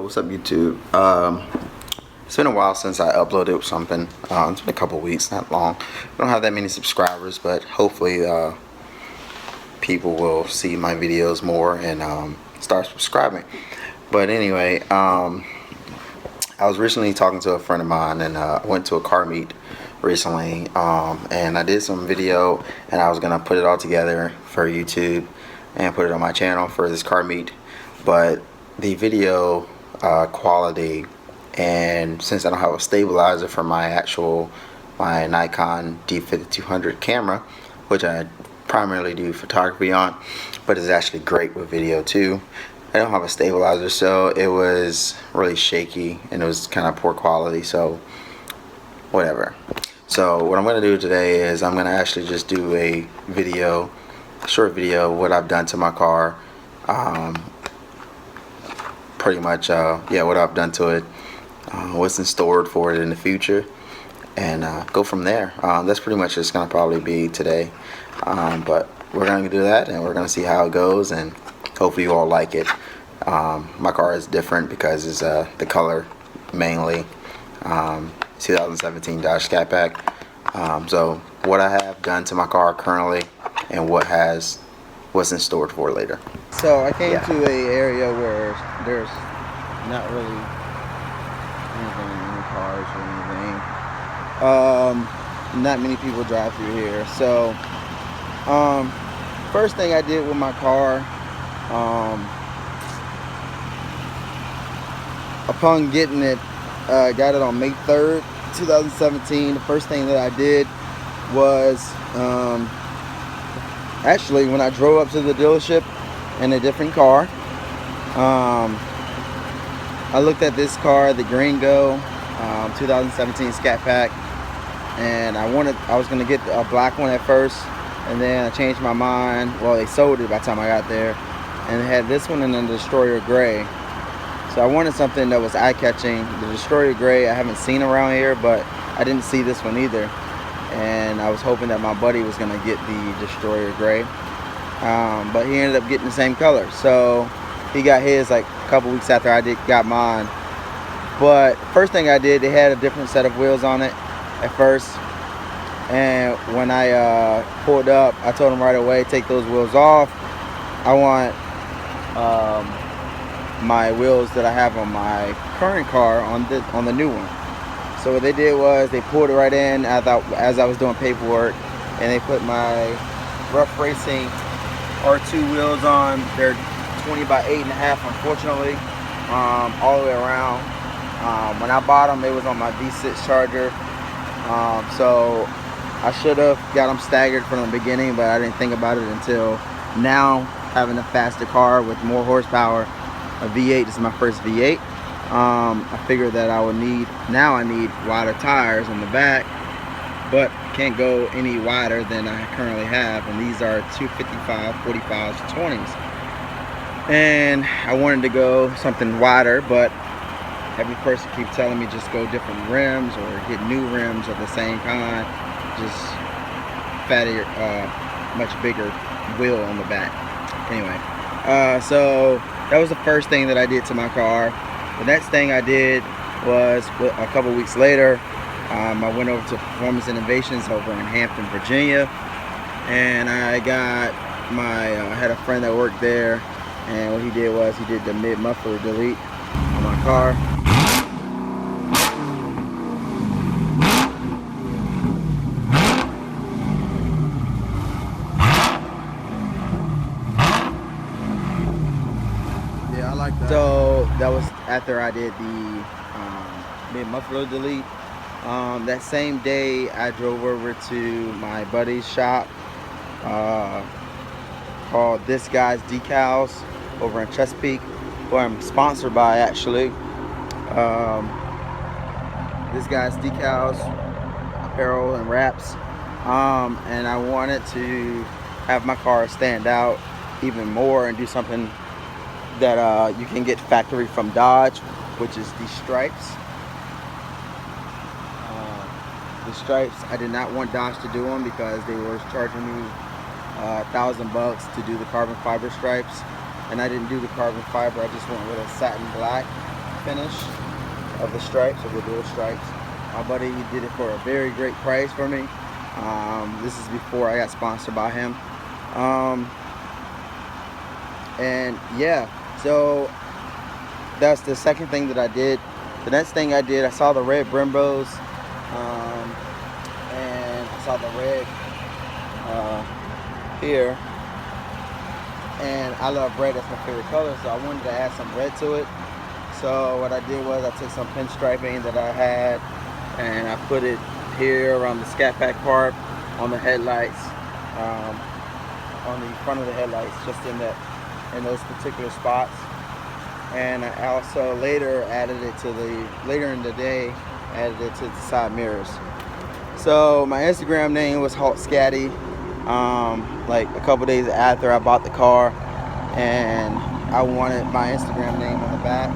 What's up, YouTube? It's been a while since I uploaded something. It's been a couple weeks, not long. I don't have that many subscribers, but hopefully people will see my videos more and start subscribing. But anyway, I was recently talking to a friend of mine, and I went to a car meet recently, and I did some video, and I was gonna put it all together for YouTube and put it on my channel for this car meet. But the video quality, and since I don't have a stabilizer for my Nikon D5200 camera, which I primarily do photography on, but it's actually great with video too, I don't have a stabilizer, so it was really shaky and it was kind of poor quality, so whatever. So what I'm going to do today is I'm going to actually just do a video, a short video, what I've done to my car, pretty much yeah, what I've done to it, what's in store for it in the future, and go from there. That's pretty much just gonna probably be today, but we're gonna do that and we're gonna see how it goes, and hopefully you all like it. My car is different because it's the color mainly, 2017 Dodge Scat Pack. So what I have done to my car currently and what's in store for later. So I came to a area where there's not really any cars or anything. Not many people drive through here. So first thing I did with my car, upon getting it, got it on May 3rd, 2017. The first thing that I did was actually, when I drove up to the dealership in a different car, I looked at this car, the Gringo 2017 Scat Pack, and I was gonna get a black one at first, and then I changed my mind. Well, they sold it by the time I got there, and they had this one in the Destroyer Gray. So I wanted something that was eye-catching. The Destroyer Gray I haven't seen around here, but I didn't see this one either, and I was hoping that my buddy was gonna get the Destroyer Gray, but he ended up getting the same color. So he got his like a couple weeks after I got mine. But first thing I did, they had a different set of wheels on it at first, and when I pulled up, I told him right away, take those wheels off. I want my wheels that I have on my current car on the new one. So what they did was they pulled it right in as I was doing paperwork, and they put my Rough Racing R2 wheels on. They're 20 by 8.5, unfortunately, all the way around. When I bought them, it was on my V6 Charger, so I should have got them staggered from the beginning, but I didn't think about it until now, having a faster car with more horsepower, a V8. This is my first V8. I figured that I need wider tires on the back, but can't go any wider than I currently have, and these are 255 45s 20s, and I wanted to go something wider, but every person keeps telling me just go different rims or get new rims of the same kind, just fattier, much bigger wheel on the back. Anyway, so that was the first thing that I did to my car. The next thing I did was, a couple weeks later, I went over to Performance Innovations over in Hampton, Virginia, and I had a friend that worked there, and what he did was he did the mid-muffler delete on my car. Yeah, I like that. So that was after I did the mid-muffler delete. That same day, I drove over to my buddy's shop called This Guy's Decals over in Chesapeake, who I'm sponsored by, actually. This Guy's Decals, apparel and wraps, and I wanted to have my car stand out even more and do something that you can get factory from Dodge, which is the stripes. The stripes, I did not want Dodge to do them because they were charging me $1,000 to do the carbon fiber stripes, and I didn't do the carbon fiber. I just went with a satin black. finish of the stripes, of the dual stripes. My buddy, he did it for a very great price for me. This is before I got sponsored by him. And yeah, so that's the second thing that I did. The next thing I did, I saw the red Brimbos, and I saw the red here, and I love red, that's my favorite color, so I wanted to add some red to it. So what I did was I took some pinstriping that I had and I put it here around the Scat Pack part, on the headlights, on the front of the headlights, just in those particular spots. And I also later added it to later in the day, added it to the side mirrors. So my Instagram name was Halt Scatty. Like a couple days after I bought the car, and I wanted my Instagram name on the back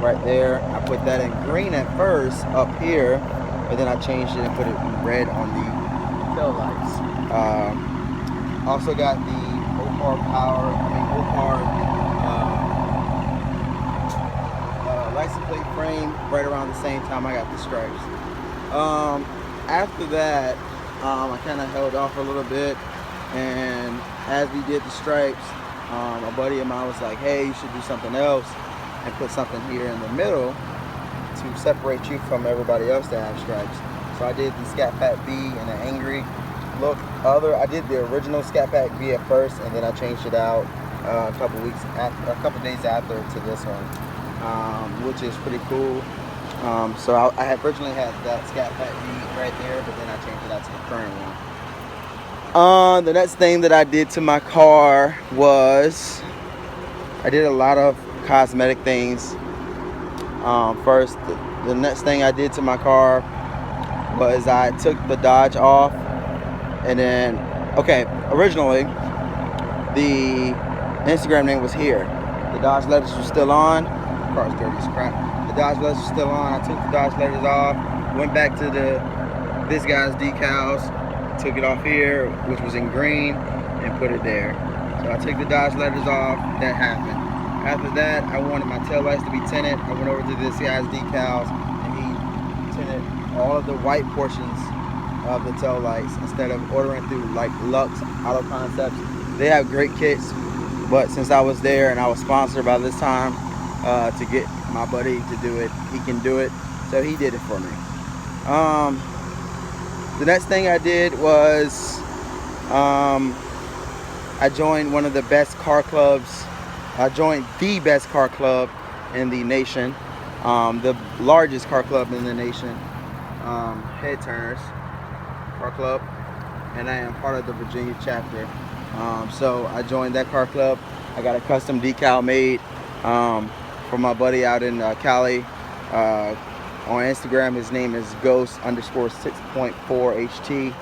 right there. I put that in green at first up here, but then I changed it and put it in red on the tail lights. Also got the Opar license plate frame right around the same time I got the stripes. After that, I kind of held off a little bit, and as we did the stripes, a buddy of mine was like, hey, you should do something else and put something here in the middle to separate you from everybody else that have stripes. So I did the Scat Pack B and an angry look. I did the original Scat Pack B at first, and then I changed it out a couple days after to this one, which is pretty cool. So I had originally had that Scat Pack B right there, but then I changed it out to the current one. The next thing that I did to my car was I did a lot of cosmetic things. First, the next thing I did to my car was I took the Dodge off, and then, okay, originally the Instagram name was here. The Dodge letters were still on. The car's dirty as crap. The Dodge letters were still on. I took the Dodge letters off, went back to this guy's decals, took it off here, which was in green, and put it there. So I took the Dodge letters off. That happened. After that, I wanted my tail lights to be tinted. I went over to this guy's decals, and he tinted all of the white portions of the tail lights instead of ordering through like Lux Auto Concepts. They have great kits, but since I was there and I was sponsored by this time to get my buddy to do it, he can do it, so he did it for me. The next thing I did was I joined one of the best car clubs. I joined the best car club in the nation, the largest car club in the nation, Head Turners Car Club, and I am part of the Virginia chapter. So I joined that car club. I got a custom decal made for my buddy out in Cali. On Instagram, his name is Ghost_6.4HT.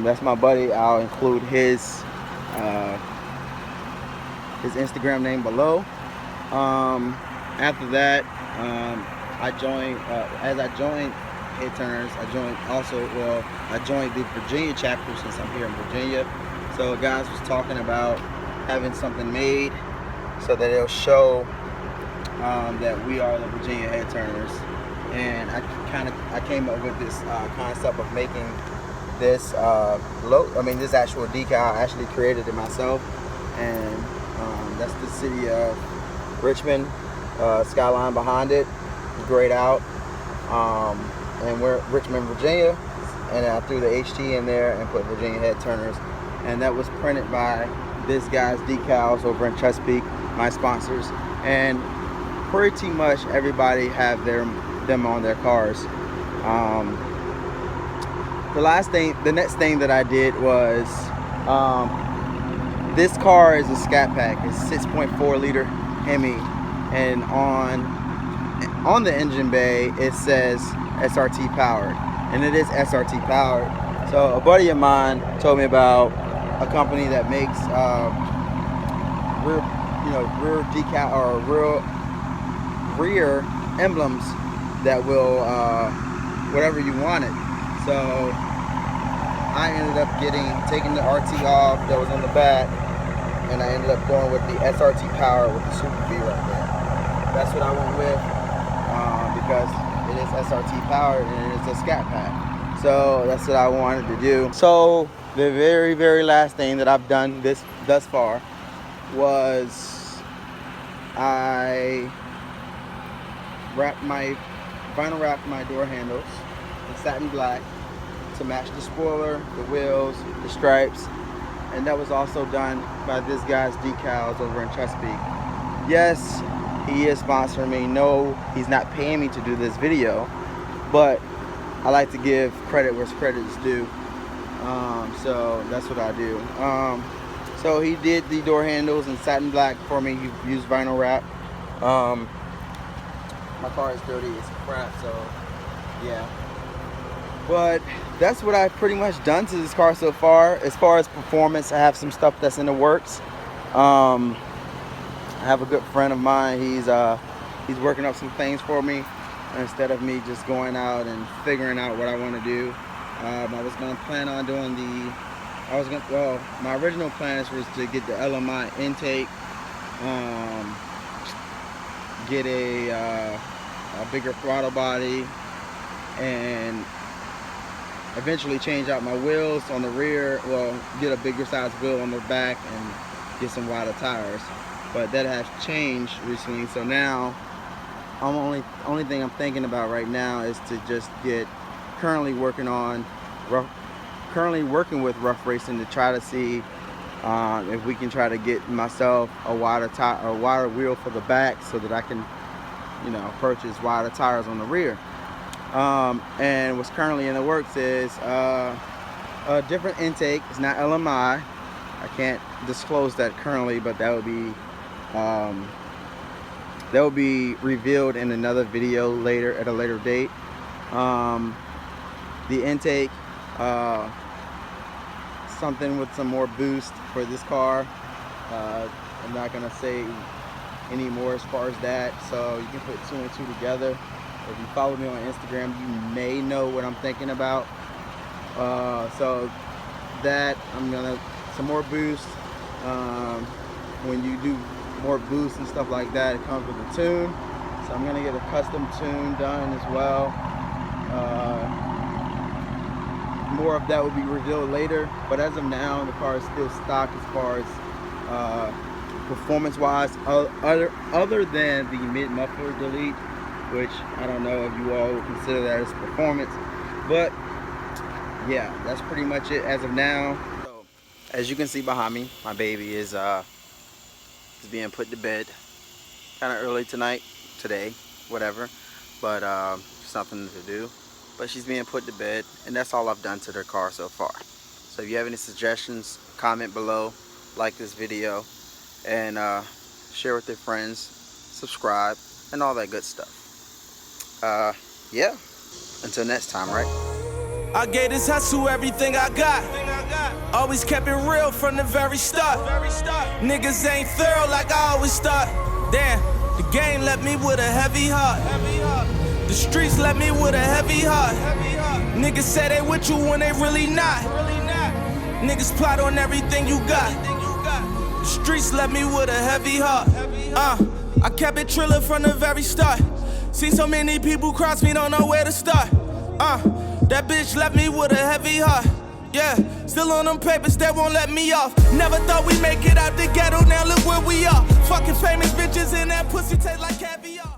That's my buddy. I'll include his Instagram name below. After that, I joined. As I joined Head Turners, I joined the Virginia chapter since I'm here in Virginia. So guys was talking about having something made so that it'll show that we are the Virginia Head Turners. And I came up with this concept of making this this actual decal. I actually created it myself, and that's the city of Richmond skyline behind it, grayed out, and we're Richmond, Virginia, and I threw the HT in there and put Virginia Head Turners, and that was printed by this guy's Decals over in Chesapeake, my sponsors, and pretty much everybody have them on their cars. The next thing that I did was this car is a Scat Pack. It's 6.4 liter Hemi, and on the engine bay it says SRT powered, and it is SRT powered. So a buddy of mine told me about a company that makes rear decal or rear emblems that will whatever you want it. So I ended up taking the RT off that was on the back, and I ended up going with the SRT power with the Super V right there. that's what I went with because it is SRT powered and it is a Scat pack. So that's what I wanted to do. So the very last thing that I've done thus far was I vinyl wrapped my door handles in satin black to match the spoiler, the wheels, the stripes, and that was also done by this guy's Decals over in Chesapeake. Yes, he is sponsoring me. No, he's not paying me to do this video, but I like to give credit where credit is due. So that's what I do. So he did the door handles in satin black for me. He used vinyl wrap. My car is dirty, it's crap, so yeah. But that's what I've pretty much done to this car so far. As far as performance, I have some stuff that's in the works. I have a good friend of mine. He's working up some things for me instead of me just going out and figuring out what I want to do. I was gonna plan on doing my original plans was to get the LMI intake, get a bigger throttle body, and eventually change out my wheels on the rear. Well, get a bigger size wheel on the back and get some wider tires. But that has changed recently, so now only thing I'm thinking about right now is to just get currently working with Rough Racing to try to see if we can try to get myself a wider wheel for the back so that I can, you know, purchase wider tires on the rear. And what's currently in the works is a different intake. It's not LMI. I can't disclose that currently, but that will be revealed in another video later at a later date. The intake, something with some more boost for this car. I'm not gonna say any more as far as that, so you can put two and two together. If you follow me on Instagram, you may know what I'm thinking about. So that some more boost. When you do more boost and stuff like that, it comes with a tune. So I'm gonna get a custom tune done as well. More of that will be revealed later, but as of now, the car is still stock as far as performance-wise, other than the mid-muffler delete, which I don't know if you all would consider that as performance, but yeah, that's pretty much it as of now. So, as you can see behind me, my baby is being put to bed. Kind of early today, whatever, but something to do. But she's being put to bed, and that's all I've done to their car so far. So if you have any suggestions, comment below, like this video, and share with your friends, subscribe, and all that good stuff. Yeah, until next time, right? I gave this hustle everything I got. Always kept it real from the very start. Niggas ain't thorough like I always thought. Damn, the game left me with a heavy heart. The streets left me with a heavy heart. Niggas say they with you when they really not. Niggas plot on everything you got. The streets left me with a heavy heart. I kept it trillin' from the very start. Seen so many people cross me, don't know where to start. That bitch left me with a heavy heart. Yeah, still on them papers that won't let me off. Never thought we'd make it out the ghetto, now look where we are. Fucking famous bitches and that pussy taste like caviar.